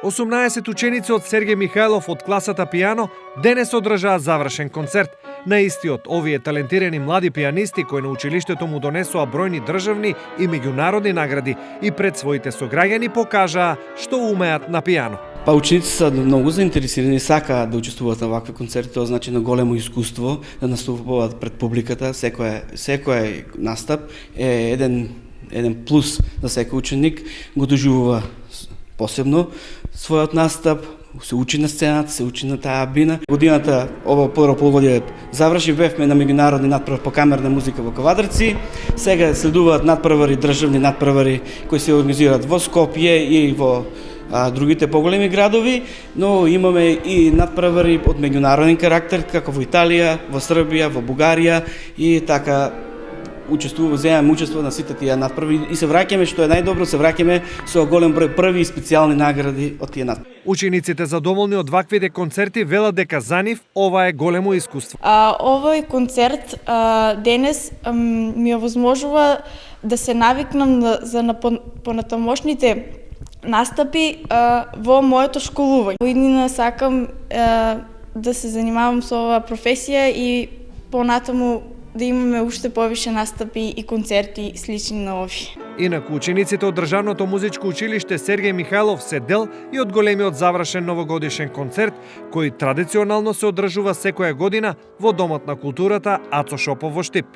18 ученици од Сергеј Михајлов од класата пијано денес одржаа завршен концерт. На истиот, овие талентирани млади пијанисти кои на училиштето му донесоа бројни државни и меѓународни награди и пред своите сограѓани покажаа што умеат на пијано. Па ученици се многу заинтересирани, сакаат да учествуваат на вакви концерти, тоа значи на големо искуство да наступуваат пред публиката. Секој настап е еден плюс за секој ученик, го доживува посебно својот настап, се учи на сцената, се учи на таа бина. Годината, ова прво полугодие заврши, бевме на меѓународни надпревар по камерна музика во Кавадарци. Сега следуваат надпревари, државни надпревари кои се организираат во Скопје и во другите поголеми градови, но имаме и надпревари од меѓународен карактер, како во Италија, во Србија, во Бугарија и така земаме учество на сите тие надпревари и се враќаме, што е најдобро, се враќаме со голем број први и специјални награди од тие надпревари. Учениците задоволни од ваквите концерти велат дека за нив ова е големо искуство. Овој концерт денес ми овозможува да се навикнам за понатамошните настапи во моето школување. Во иднина сакам да се занимавам со оваа професија и понатаму да имаме уште повише настапи и концерти слични на овие. Инаку учениците од Државното музичко училиште Сергеј Михајлов се дел и од големиот завршен новогодишен концерт, кој традиционално се одржува секоја година во Домот на културата Ацо Шопов во Штип.